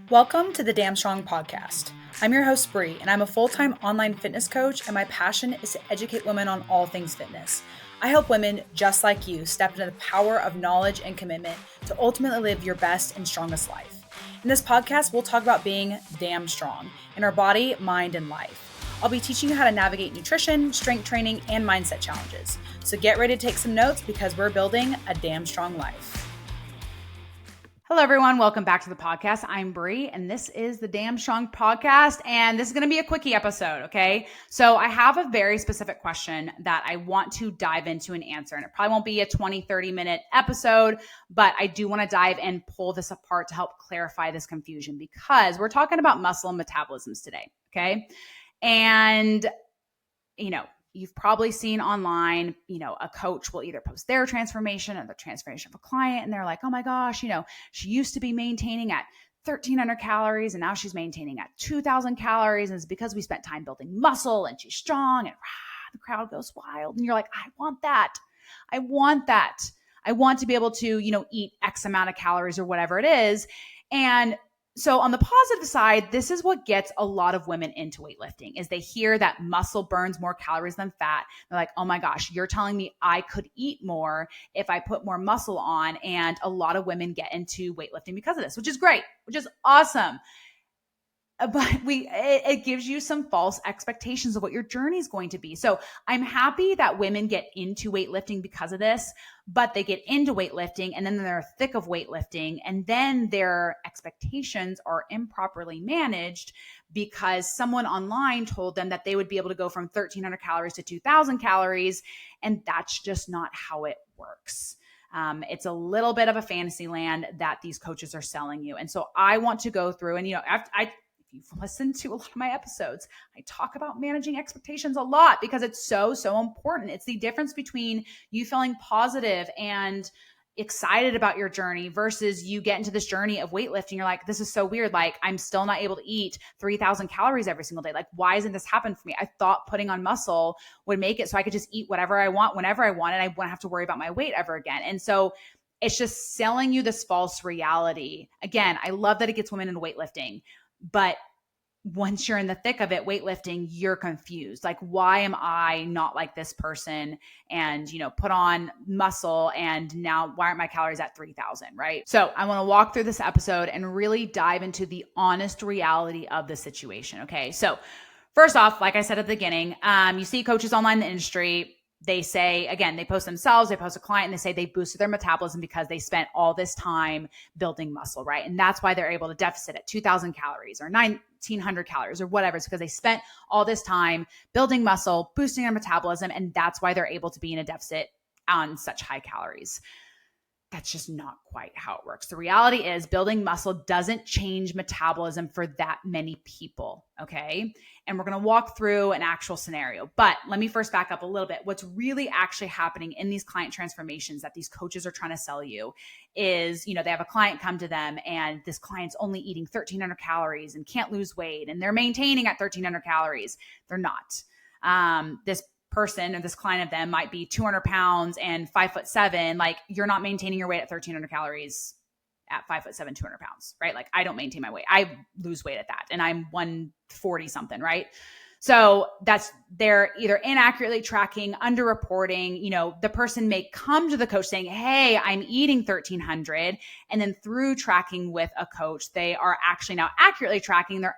Welcome to the Damn Strong podcast. I'm your host, Bree, and I'm a full-time online fitness coach, and my passion is to educate women on all things fitness. I help women just like you step into the power of knowledge and commitment to ultimately live your best and strongest life. In this podcast, we'll talk about being damn strong in our body, mind, and life. I'll be teaching you how to navigate nutrition, strength training, and mindset challenges. So get ready to take some notes because we're building a damn strong life. Hello, everyone. Welcome back to the podcast. I'm Bree, and this is the Damn Strong podcast, and this is going to be a quickie episode, okay? So I have a very specific question that I want to dive into and answer, and it probably won't be a 20, 30-minute episode, but I do want to dive and pull this apart to help clarify this confusion because we're talking about muscle and metabolisms today, okay? And, you've probably seen online, a coach will either post their transformation or the transformation of a client, and they're like, oh my gosh, she used to be maintaining at 1,300 calories and now she's maintaining at 2,000 calories. And it's because we spent time building muscle and she's strong and the crowd goes wild. And you're like, I want that. I want that. I want to be able to, eat X amount of calories or whatever it is. And so on the positive side, this is what gets a lot of women into weightlifting is they hear that muscle burns more calories than fat. They're like, oh my gosh, you're telling me I could eat more if I put more muscle on. And a lot of women get into weightlifting because of this, which is great, which is awesome. But it gives you some false expectations of what your journey is going to be. So I'm happy that women get into weightlifting because of this, but they get into weightlifting and then they're thick of weightlifting and then their expectations are improperly managed because someone online told them that they would be able to go from 1,300 calories to 2,000 calories. And that's just not how it works. It's a little bit of a fantasy land that these coaches are selling you. And so I want to go through and, if you've listened to a lot of my episodes, I talk about managing expectations a lot because it's so important. It's the difference between you feeling positive and excited about your journey versus you get into this journey of weightlifting. You're like, this is so weird. Like, I'm still not able to eat 3,000 calories every single day. Like, why isn't this happening for me? I thought putting on muscle would make it so I could just eat whatever I want, whenever I want, and I wouldn't have to worry about my weight ever again. And so it's just selling you this false reality. Again, I love that it gets women into weightlifting, but once you're in the thick of it, weightlifting, you're confused. Like, why am I not like this person and, put on muscle and now why aren't my calories at 3,000, right? So I want to walk through this episode and really dive into the honest reality of the situation. Okay. So first off, like I said at the beginning, you see coaches online in the industry. They say, again, they post themselves, they post a client, and they say they boosted their metabolism because they spent all this time building muscle, right? And that's why they're able to deficit at 2,000 calories or 1,900 calories or whatever. It's because they spent all this time building muscle, boosting their metabolism, and that's why they're able to be in a deficit on such high calories. That's just not quite how it works. The reality is building muscle doesn't change metabolism for that many people, okay? And we're going to walk through an actual scenario. But let me first back up a little bit. What's really actually happening in these client transformations that these coaches are trying to sell you is, they have a client come to them and this client's only eating 1,300 calories and can't lose weight and they're maintaining at 1,300 calories. They're not. This person or this client of them might be 200 pounds and 5'7". Like, you're not maintaining your weight at 1,300 calories at 5'7", 200 pounds, right? Like, I don't maintain my weight. I lose weight at that. And I'm 140 something, right? So they're either inaccurately tracking, underreporting. The person may come to the coach saying, hey, I'm eating 1,300. And then through tracking with a coach, they are actually now accurately tracking. They're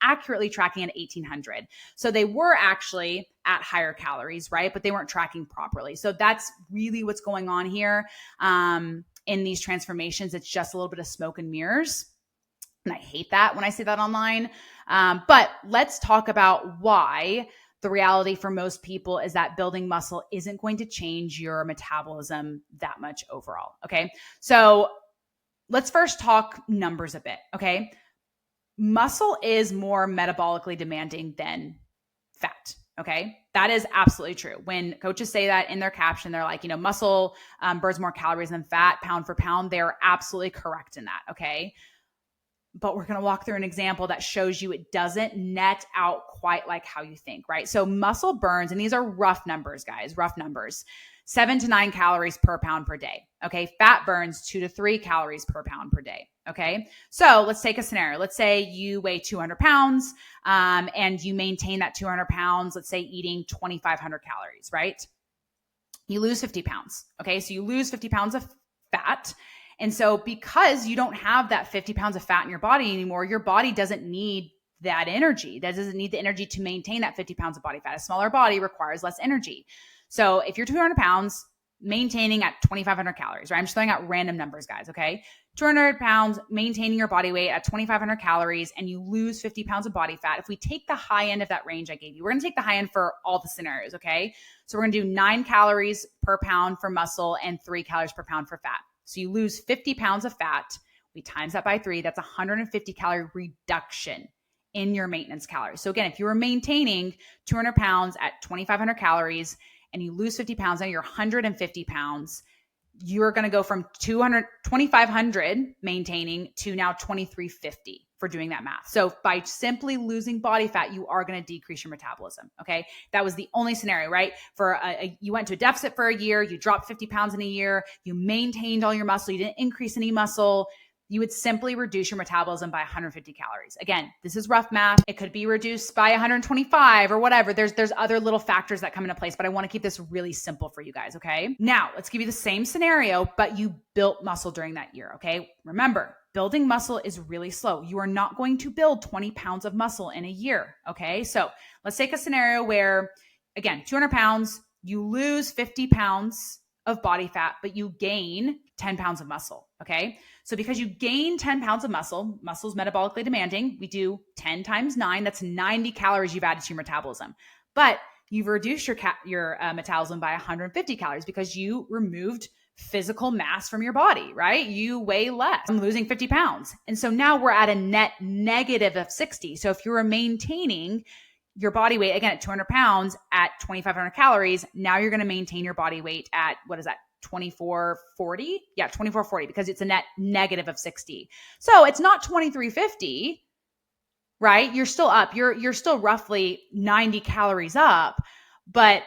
accurately tracking at 1,800. So they were actually at higher calories, right? But they weren't tracking properly. So that's really what's going on here in these transformations. It's just a little bit of smoke and mirrors. And I hate that when I say that online. But let's talk about why the reality for most people is that building muscle isn't going to change your metabolism that much overall. Okay. So let's first talk numbers a bit. Okay. Muscle is more metabolically demanding than fat. Okay. That is absolutely true. When coaches say that in their caption, they're like, muscle burns more calories than fat pound for pound. They're absolutely correct in that. Okay. But we're going to walk through an example that shows you it doesn't net out quite like how you think, right? So muscle burns, and these are rough numbers, guys, rough numbers. 7 to 9 calories per pound per day. Okay. Fat burns 2 to 3 calories per pound per day. Okay. So let's take a scenario. Let's say you weigh 200 pounds, and you maintain that 200 pounds, let's say eating 2,500 calories, right? You lose 50 pounds. Okay. So you lose 50 pounds of fat. And so because you don't have that 50 pounds of fat in your body anymore, your body doesn't need that energy. That doesn't need the energy to maintain that 50 pounds of body fat. A smaller body requires less energy. So if you're 200 pounds, maintaining at 2,500 calories, right? I'm just throwing out random numbers, guys. Okay. 200 pounds, maintaining your body weight at 2,500 calories, and you lose 50 pounds of body fat. If we take the high end of that range I gave you, we're going to take the high end for all the scenarios. Okay. So we're going to do 9 calories per pound for muscle and 3 calories per pound for fat. So you lose 50 pounds of fat. We times that by 3. That's 150 calorie reduction in your maintenance calories. So again, if you were maintaining 200 pounds at 2,500 calories and you lose 50 pounds, now you're 150 pounds, you're going to go from 2,500 maintaining to now 2,350 for doing that math. So by simply losing body fat, you are going to decrease your metabolism. Okay. That was the only scenario, right? You went to a deficit for a year, you dropped 50 pounds in a year, you maintained all your muscle, you didn't increase any muscle. You would simply reduce your metabolism by 150 calories. Again, this is rough math. It could be reduced by 125 or whatever. There's other little factors that come into place, but I want to keep this really simple for you guys, okay? Now, let's give you the same scenario, but you built muscle during that year, okay? Remember, building muscle is really slow. You are not going to build 20 pounds of muscle in a year, okay? So let's take a scenario where, again, 200 pounds, you lose 50 pounds of body fat, but you gain 10 pounds of muscle, okay? So because you gain 10 pounds of muscle, muscle's metabolically demanding, we do 10 times 9, that's 90 calories you've added to your metabolism. But you've reduced your metabolism by 150 calories because you removed physical mass from your body, right? You weigh less. I'm losing 50 pounds. And so now we're at a net negative of 60. So if you were maintaining your body weight, again, at 200 pounds at 2,500 calories, now you're going to maintain your body weight at, what is that? 2,440? Yeah, 2,440 because it's a net negative of 60. So it's not 2,350, right? You're still up. You're still roughly 90 calories up, but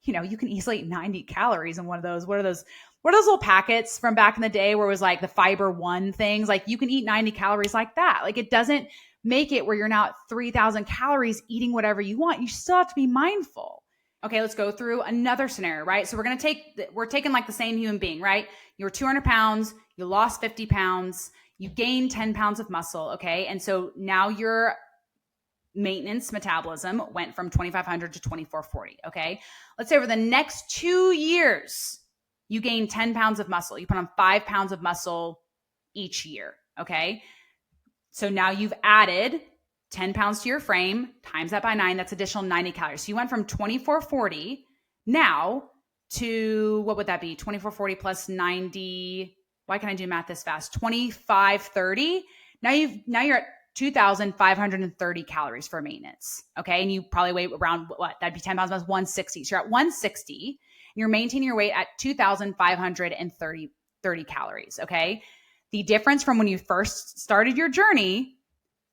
you can easily eat 90 calories in one of those. What are those little packets from back in the day where it was like the Fiber One things? Like you can eat 90 calories like that. Like it doesn't make it where you're now at 3,000 calories eating whatever you want. You still have to be mindful. Okay, let's go through another scenario, right? So we're taking like the same human being, right? You were 200 pounds, you lost 50 pounds, you gained 10 pounds of muscle, okay? And so now your maintenance metabolism went from 2,500 to 2,440, okay? Let's say over the next 2 years, you gain 10 pounds of muscle. You put on 5 pounds of muscle each year, okay? So now you've added 10 pounds to your frame, times that by 9, that's additional 90 calories. So you went from 2,440 now to, what would that be? 2,440 plus 90. Why can I do math this fast? 2,530. Now you're at 2,530 calories for maintenance. Okay. And you probably weigh around what? That'd be 10 pounds, 160. So you're at 160 and you're maintaining your weight at 2,530 calories. Okay. The difference from when you first started your journey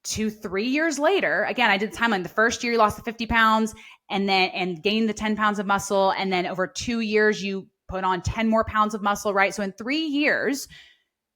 to 3 years later, again, I did the timeline. The first year you lost the 50 pounds and gained the 10 pounds of muscle. And then over 2 years, you put on 10 more pounds of muscle, right? So in 3 years,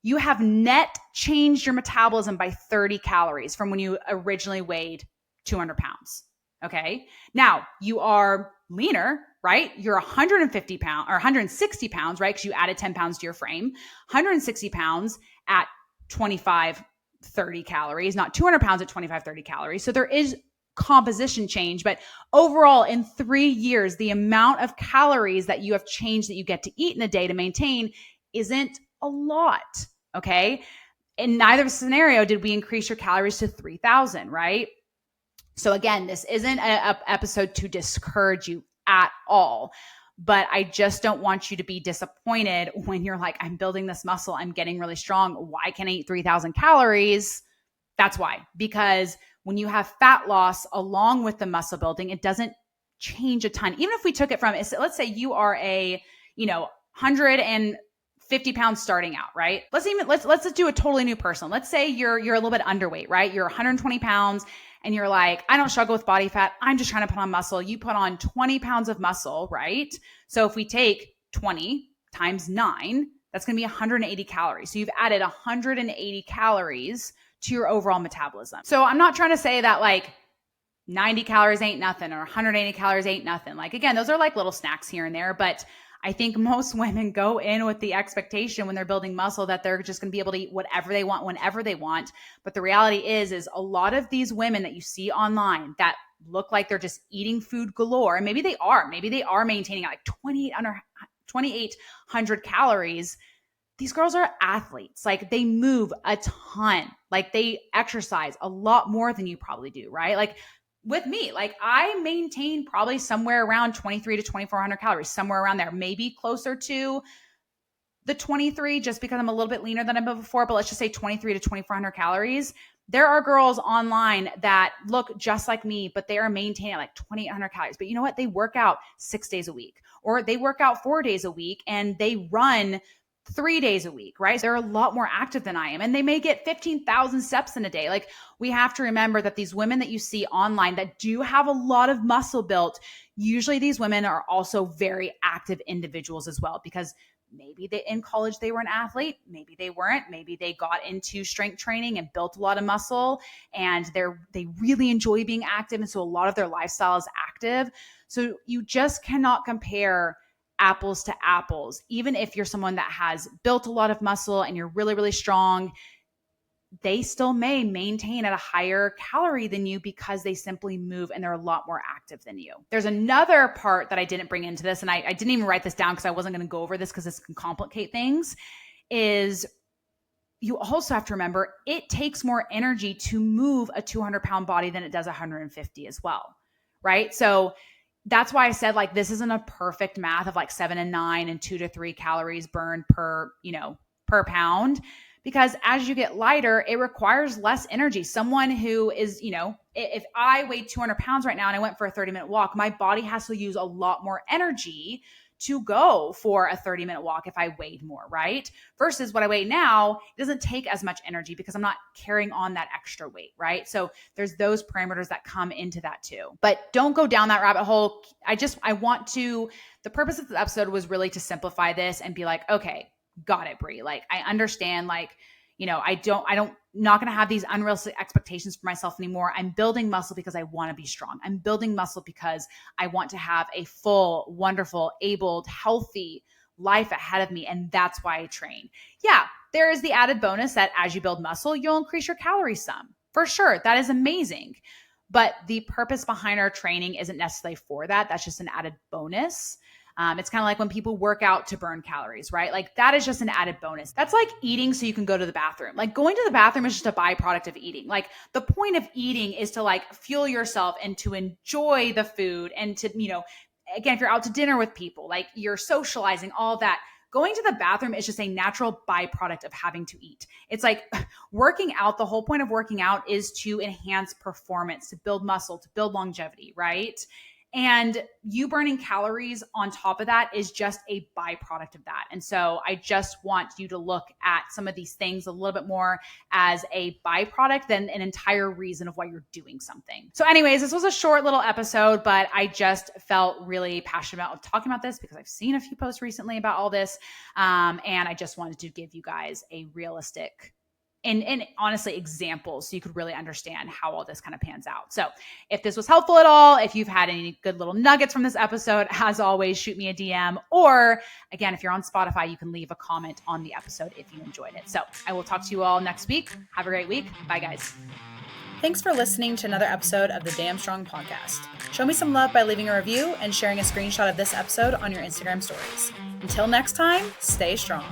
you have net changed your metabolism by 30 calories from when you originally weighed 200 pounds. Okay. Now you are leaner, right? You're 150 pounds or 160 pounds, right? Because you added 10 pounds to your frame, 160 pounds at 2,530 calories, not 200 pounds at 2,530 calories. So there is composition change, but overall in 3 years, the amount of calories that you have changed that you get to eat in a day to maintain isn't a lot. Okay. In neither scenario did we increase your calories to 3,000, right? So again, this isn't an episode to discourage you at all, but I just don't want you to be disappointed when you're like, I'm building this muscle, I'm getting really strong. Why can't I eat 3,000 calories? That's why, because when you have fat loss along with the muscle building, it doesn't change a ton. Even if we took it from, let's say you are a, 150 pounds starting out, right? Let's just do a totally new person. Let's say you're a little bit underweight, right? You're 120 pounds and you're like, I don't struggle with body fat. I'm just trying to put on muscle. You put on 20 pounds of muscle, right? So if we take 20 times 9, that's going to be 180 calories. So you've added 180 calories to your overall metabolism. So I'm not trying to say that like 90 calories ain't nothing or 180 calories ain't nothing. Like, again, those are like little snacks here and there, but I think most women go in with the expectation when they're building muscle that they're just going to be able to eat whatever they want, whenever they want. But the reality is a lot of these women that you see online that look like they're just eating food galore, and maybe they are maintaining like 2,800 calories. These girls are athletes. Like, they move a ton. Like, they exercise a lot more than you probably do, right? Like, with me, like, I maintain probably somewhere around 23 to 2,400 calories, somewhere around there, maybe closer to the 23 just because I'm a little bit leaner than I've been before, but let's just say 23 to 2,400 calories. There are girls online that look just like me, but they are maintaining like 2,800 calories. But you know what? They work out 6 days a week, or they work out 4 days a week, and they run 3 days a week, right? They're a lot more active than I am, and they may get 15,000 steps in a day. Like, we have to remember that these women that you see online that do have a lot of muscle built, usually these women are also very active individuals as well, because maybe in college they were an athlete, maybe they weren't, maybe they got into strength training and built a lot of muscle, and they really enjoy being active, and so a lot of their lifestyle is active. So you just cannot compare apples to apples. Even if you're someone that has built a lot of muscle and you're really, really strong, they still may maintain at a higher calorie than you because they simply move and they're a lot more active than you. There's another part that I didn't bring into this, and I didn't even write this down because I wasn't going to go over this because this can complicate things, is you also have to remember it takes more energy to move a 200-pound body than it does 150 as well, right? So that's why I said, like, this isn't a perfect math of like 7 and 9 and 2 to 3 calories burned per pound, because as you get lighter, it requires less energy. Someone who is, if I weighed 200 pounds right now and I went for a 30-minute walk, my body has to use a lot more energy to go for a 30-minute walk if I weighed more, right? Versus what I weigh now, it doesn't take as much energy because I'm not carrying on that extra weight, right? So there's those parameters that come into that too. But don't go down that rabbit hole. The purpose of this episode was really to simplify this and be like, okay, got it, Brie. Like, I understand, like, not going to have these unrealistic expectations for myself anymore. I'm building muscle because I want to be strong. I'm building muscle because I want to have a full, wonderful, abled, healthy life ahead of me. And that's why I train. Yeah, there is the added bonus that as you build muscle, you'll increase your calories some. For sure. That is amazing. But the purpose behind our training isn't necessarily for that. That's just an added bonus. It's kind of like when people work out to burn calories, right? Like, that is just an added bonus. That's like eating so you can go to the bathroom. Like, going to the bathroom is just a byproduct of eating. Like, the point of eating is to like fuel yourself and to enjoy the food and to, again, if you're out to dinner with people, like, you're socializing, all that. Going to the bathroom is just a natural byproduct of having to eat. It's like working out. The whole point of working out is to enhance performance, to build muscle, to build longevity, right? And you burning calories on top of that is just a byproduct of that. And so I just want you to look at some of these things a little bit more as a byproduct than an entire reason of why you're doing something. So anyways, this was a short little episode, but I just felt really passionate about talking about this because I've seen a few posts recently about all this. And I just wanted to give you guys a realistic and honestly examples so you could really understand how all this kind of pans out. So if this was helpful at all, if you've had any good little nuggets from this episode, as always, shoot me a DM. Or again, if you're on Spotify, you can leave a comment on the episode if you enjoyed it. So I will talk to you all next week. Have a great week. Bye, guys. Thanks for listening to another episode of the Damn Strong Podcast. Show me some love by leaving a review and sharing a screenshot of this episode on your Instagram stories. Until next time, stay strong.